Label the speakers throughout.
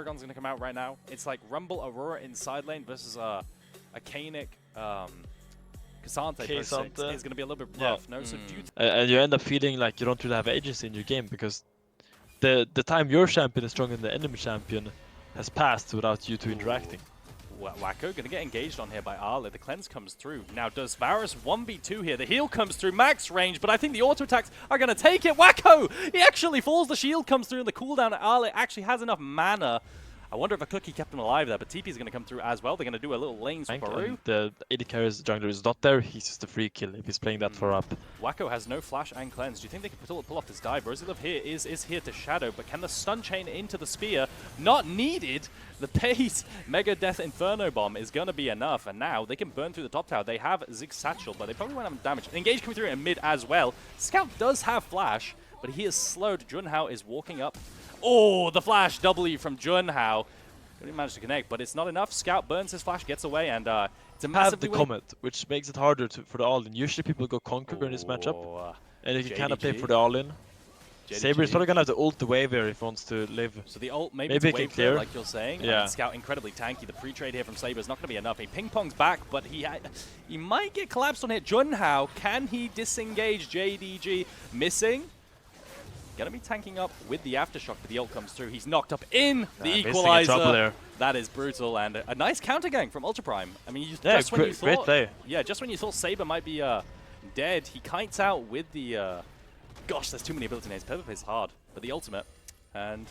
Speaker 1: Aragon's gonna come out right now. It's like Rumble Aurora in side lane versus a Canic Cassante per se. It's gonna be a little bit rough, no? So
Speaker 2: and you end up feeling like you don't really have agency in your game because the time your champion is stronger than the enemy champion has passed without you two interacting.
Speaker 1: Wacko gonna get engaged on here by Ale. The cleanse comes through. Now does Varus 1v2 here? The heal comes through, max range, but I think the auto attacks are gonna take it. Wacko! He actually falls, the shield comes through, and the cooldown at Ale actually has enough mana. I wonder if a cookie kept him alive there, but TP is going to come through as well. They're going to do a little lane swap.
Speaker 2: The AD carries jungler is not there. He's just a free kill if he's playing that far up.
Speaker 1: Wacko has no flash and cleanse. Do you think they can pull off this dive? RosieLove here is here to shadow, but can the stun chain into the spear? Not needed. The pace Mega Death Inferno Bomb is going to be enough, and now they can burn through the top tower. They have Ziggs Satchel, but they probably won't have damage. Engage coming through in mid as well. Scout does have flash, but he is slowed. Junhao is walking up. Oh, the flash W from Junhao. Didn't manage to connect, but it's not enough. Scout burns his flash, gets away, and it's a massive
Speaker 2: Comet, which makes it harder for the all-in. Usually people go Conqueror in this matchup, and you can kind of play for the all-in. Saber is probably going to have to ult the wave here if he wants to live.
Speaker 1: So the ult maybe to wave clear, like you're saying.
Speaker 2: Yeah.
Speaker 1: And Scout incredibly tanky. The pre-trade here from Saber is not going to be enough. He ping-pongs back, but he might get collapsed on here. Junhao, can he disengage JDG? Missing. Gonna be tanking up with the aftershock, but the ult comes through. He's knocked up in the equalizer.
Speaker 2: There.
Speaker 1: That is brutal, and a nice counter gang from Ultra Prime. I mean,
Speaker 2: just when you thought, great play.
Speaker 1: Yeah, just when you thought Saber might be dead, he kites out with the. Gosh, there's too many ability names. Pepper plays hard, but the ultimate, and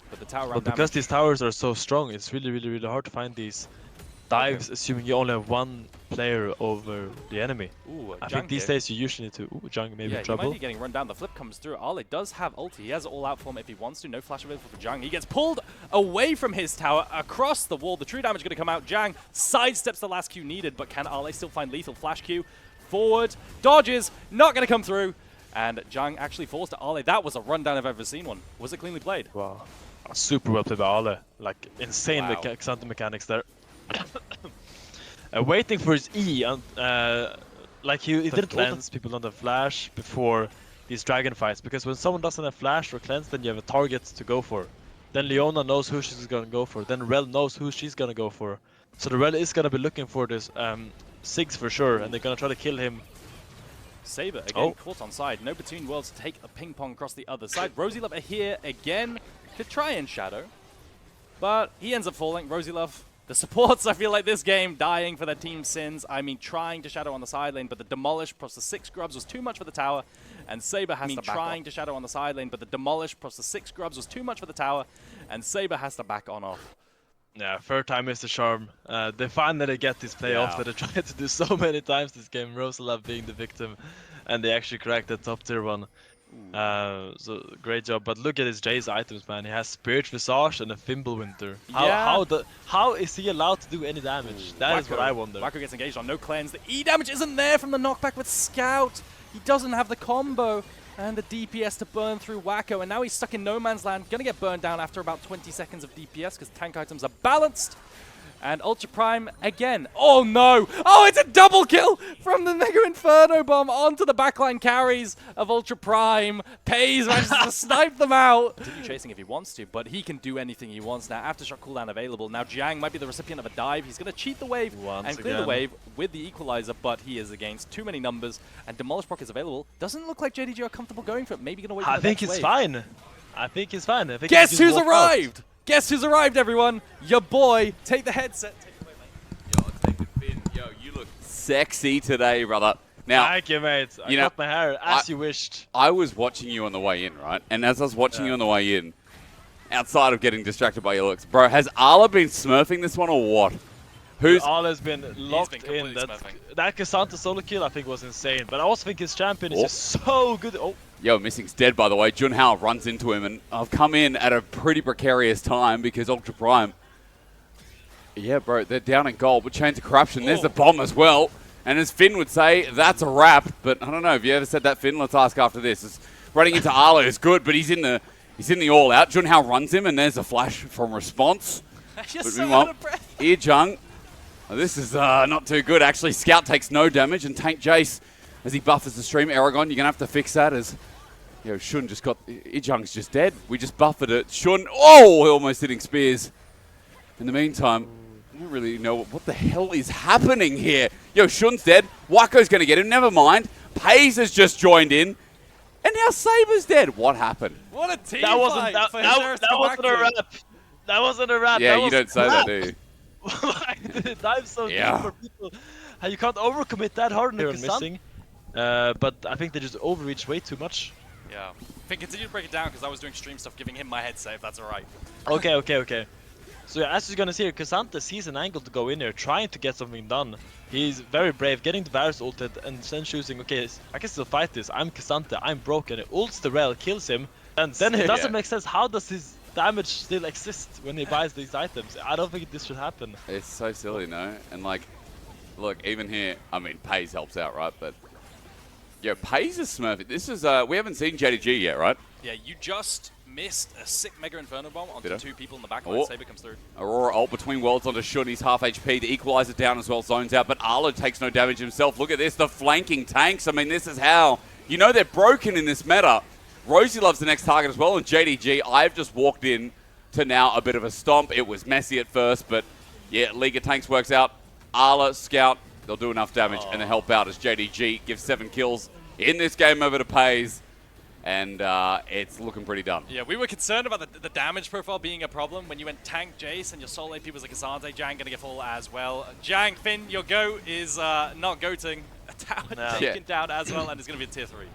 Speaker 1: but the tower.
Speaker 2: But because these towers are so strong, it's really hard to find these dives, assuming you only have one player over the enemy.
Speaker 1: Ooh,
Speaker 2: I think these days you usually need to. Ooh, Jung maybe in trouble.
Speaker 1: He might be getting run down. The flip comes through. Ale does have ulti. He has all out form if he wants to. No flash available for Jung. He gets pulled away from his tower across the wall. The true damage going to come out. Jang sidesteps the last Q needed, but can Ale still find lethal? Flash Q forward. Dodges. Not going to come through. And Jang actually falls to Ale. That was a rundown I've ever seen one. Was it cleanly played?
Speaker 2: Wow. Super well played by Ale. Like, insane Xanthi mechanics there. Waiting for his E, and like he didn't cleanse people on the flash before these dragon fights, because when someone doesn't have flash or cleanse, then you have a target to go for. Then Leona knows who she's gonna go for. Then Rel knows who she's gonna go for. So the Rel is gonna be looking for this Ziggs for sure, and they're gonna try to kill him.
Speaker 1: Saber again caught on side. No Between Worlds to take a ping pong across the other side. RosieLove are here again to try and shadow, but he ends up falling. RosieLove. The supports, I feel like this game, dying for their team's sins. I mean, trying to shadow on the side lane, but the demolish plus the 6 grubs was too much for the tower. And Saber has to trying to shadow on the side lane, but the demolish plus the 6 grubs was too much for the tower. And Saber has to back on off.
Speaker 2: Yeah, third time is the charm. They finally get this play off that they tried to do so many times this game. RosieLove being the victim, and they actually cracked that top tier one. So great job, but look at his Jay's items, man. He has Spirit Visage and a Fimbulwinter. How is he allowed to do any damage? That is what I wonder.
Speaker 1: Wacko gets engaged on no cleanse. The E damage isn't there from the knockback with Scout. He doesn't have the combo and the DPS to burn through Wacko, and now he's stuck in no man's land. Gonna get burned down after about 20 seconds of DPS because tank items are balanced. And Ultra Prime again. Oh no! Oh, it's a double kill from the Mega Inferno Bomb onto the backline carries of Ultra Prime. Pays manages to snipe them out. Continue chasing if he wants to, but he can do anything he wants now. Aftershock cooldown available. Now Jang might be the recipient of a dive. He's going to cheat the wave and clear the wave with the equalizer, but he is against too many numbers. And Demolish Proc is available. Doesn't look like JDG are comfortable going for it. Maybe going to wait for the next wave.
Speaker 2: I think he's fine.
Speaker 1: Guess who's arrived? Guess who's arrived, everyone? Your boy. Take the headset. Take it away, mate.
Speaker 3: Yo, I'll take the pin. Yo, you look sexy today, brother. Now,
Speaker 2: thank you, mate. I got my hair as you wished.
Speaker 3: I was watching you on the way in, right? And as I was watching you on the way in, outside of getting distracted by your looks, bro, has Arla been smurfing this one or what?
Speaker 2: Arla's been locked in. That Cassante solo kill, I think, was insane. But I also think his champion is just so good.
Speaker 3: Yo, Missing's dead, by the way. Junhao runs into him, and I've come in at a pretty precarious time because Ultra Prime. Yeah, bro, they're down in gold, but Chains of Corruption, there's the bomb as well. And as Finn would say, that's a wrap. But I don't know, have you ever said that, Finn? Let's ask after this. Running into Arlo is good, but he's in the all-out. Junhao runs him, and there's a flash from response.
Speaker 1: You're so out of breath.
Speaker 3: Here, Jung. This is not too good, actually. Scout takes no damage, and Tank Jace, as he buffers the stream. Aragon, you're going to have to fix that as Yo, Shun just got... Ijung's just dead. We just buffered it. Shun... Oh! Almost hitting spears. In the meantime, I don't really know what the hell is happening here. Yo, Shun's dead. Wako's going to get him. Never mind. Pays has just joined in. And now Saber's dead. What happened?
Speaker 1: What a team
Speaker 2: That wasn't
Speaker 1: fight
Speaker 2: that,
Speaker 1: for
Speaker 2: that,
Speaker 1: Harris
Speaker 2: that
Speaker 1: to
Speaker 2: wasn't a
Speaker 1: Waku.
Speaker 2: rap. That wasn't a rap.
Speaker 3: Yeah,
Speaker 2: that
Speaker 3: you
Speaker 2: was
Speaker 3: don't say that,
Speaker 2: crap.
Speaker 3: do you?
Speaker 2: Like, dive so
Speaker 3: Yeah.
Speaker 2: deep for people. You can't overcommit that hard on missing. But I think they just overreached way too much.
Speaker 1: Yeah. Finn, continue to break it down because I was doing stream stuff, giving him my headset, if that's alright.
Speaker 2: Okay. So yeah, as you're gonna see here, Cassante sees an angle to go in there, trying to get something done. He's very brave, getting the Varus ulted and then choosing, okay, I can still fight this. I'm Cassante, I'm broken. It ults the Rel, kills him, and then it doesn't make sense. How does his damage still exist when he buys these items? I don't think this should happen.
Speaker 3: It's so silly, no? And like, look, even here, I mean, Pays helps out, right? But, yo, Pays is smurfing. This is, we haven't seen JDG yet, right?
Speaker 1: Yeah, you just missed a sick Mega Inferno Bomb onto
Speaker 3: Did I?
Speaker 1: 2 people in the back line.
Speaker 3: Oh.
Speaker 1: Saber comes through.
Speaker 3: Aurora ult between worlds onto Shun. He's half HP. The equalizer down as well, zones out. But Arlo takes no damage himself. Look at this, the flanking tanks. I mean, this is how, you know they're broken in this meta. Rosie loves the next target as well. And JDG, I've just walked in to now a bit of a stomp. It was messy at first, but yeah, League of Tanks works out. Arla, Scout, they'll do enough damage and they'll help out as JDG gives 7 kills in this game over to Pays. And it's looking pretty done.
Speaker 1: Yeah, we were concerned about the damage profile being a problem when you went tank Jace and your solo AP was like Cassante. Jang gonna get full as well. Jang, Finn, your goat is not goating. A tower taken down as well, and it's gonna be a tier 3.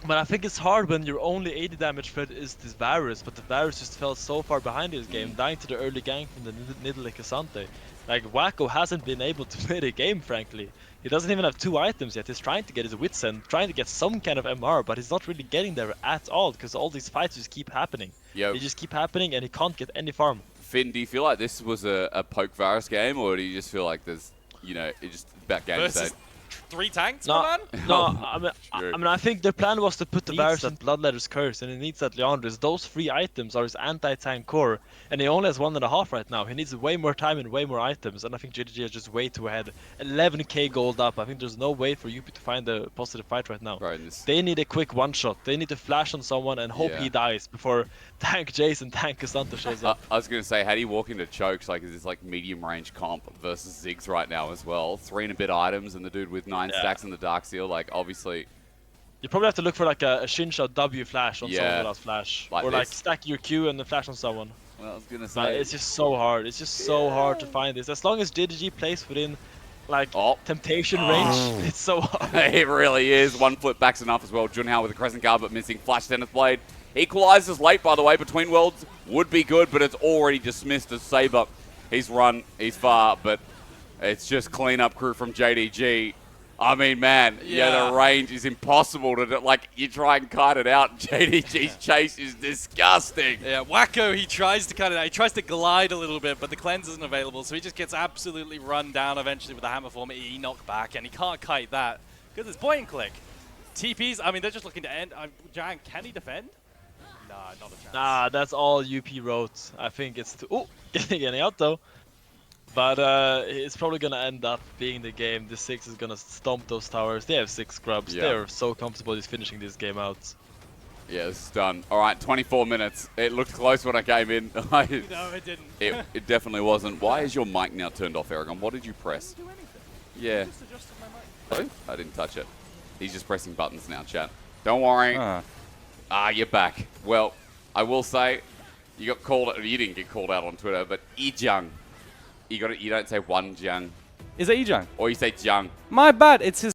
Speaker 2: But I think it's hard when your only 80 damage threat is this Varus, but the Varus just fell so far behind this game, dying to the early gank from the Nidalee Cassante. Like, Wacko hasn't been able to play the game, frankly. He doesn't even have 2 items yet. He's trying to get his wits end, trying to get some kind of MR, but he's not really getting there at all, because all these fights just keep happening. They just keep happening, and he can't get any farm.
Speaker 3: Finn, do you feel like this was a poke Varus game, or do you just feel like there's, you know, it's just about game state?
Speaker 1: 3 tanks,
Speaker 2: No,
Speaker 1: man?
Speaker 2: no. I think their plan was to put the Varus in Bloodletter's Curse, and he needs that Leandris. Those 3 items are his anti-tank core, and he only has 1.5 right now. He needs way more time and way more items, and I think JDG is just way too ahead. 11k gold up. I think there's no way for UP to find a positive fight right now. They need a quick one-shot. They need to flash on someone and hope he dies before tank Jace and tank Cassante shows up.
Speaker 3: I was going to say, how do you walk into chokes? Like, is this like medium-range comp versus Ziggs right now as well? 3 and a bit items, and the dude with 9 stacks in the Dark Seal, like, obviously...
Speaker 2: You probably have to look for like a Shinshot W flash on someone without flash.
Speaker 3: Like
Speaker 2: or
Speaker 3: this.
Speaker 2: like stack your Q and then flash on someone.
Speaker 3: Well, I was going to
Speaker 2: But
Speaker 3: say...
Speaker 2: it's just so hard. It's just so hard to find this. As long as JDG plays within like temptation range, it's so hard.
Speaker 3: It really is. 1 flip back's enough as well. Junhao with a Crescent Guard, but missing Flash Zenith Blade. Equalizes late, by the way, between worlds. Would be good, but it's already dismissed as Saber. He's run, he's far, but it's just cleanup crew from JDG. I mean, man, the range is impossible to, like, you try and kite it out. JDG's chase is disgusting.
Speaker 1: Yeah, Wacko, he tries to cut it out. He tries to glide a little bit, but the cleanse isn't available, so he just gets absolutely run down eventually with the hammer form. He knocked back, and he can't kite that because it's point and click. TPs, I mean, they're just looking to end. Jang, can he defend? Nah, not a chance.
Speaker 2: Nah, that's all UP wrote. I think it's too... Oh, getting out though. But it's probably going to end up being the game. The 6 is going to stomp those towers. They have 6 scrubs. They're so comfortable just finishing this game out.
Speaker 3: Yeah, this is done. All right, 24 minutes. It looked close when I came in.
Speaker 1: No, it didn't.
Speaker 3: It definitely wasn't. Why is your mic now turned off, Aragon? What did you press?
Speaker 1: I didn't do anything.
Speaker 3: Yeah.
Speaker 1: I just adjusted my mic.
Speaker 3: Oh, I didn't touch it. He's just pressing buttons now, chat. Don't worry. You're back. Well, I will say, you got called. You didn't get called out on Twitter, but Ijung. You don't say one Jung.
Speaker 4: Is it Ijung?
Speaker 3: Or you say Jung.
Speaker 4: My bad. It's his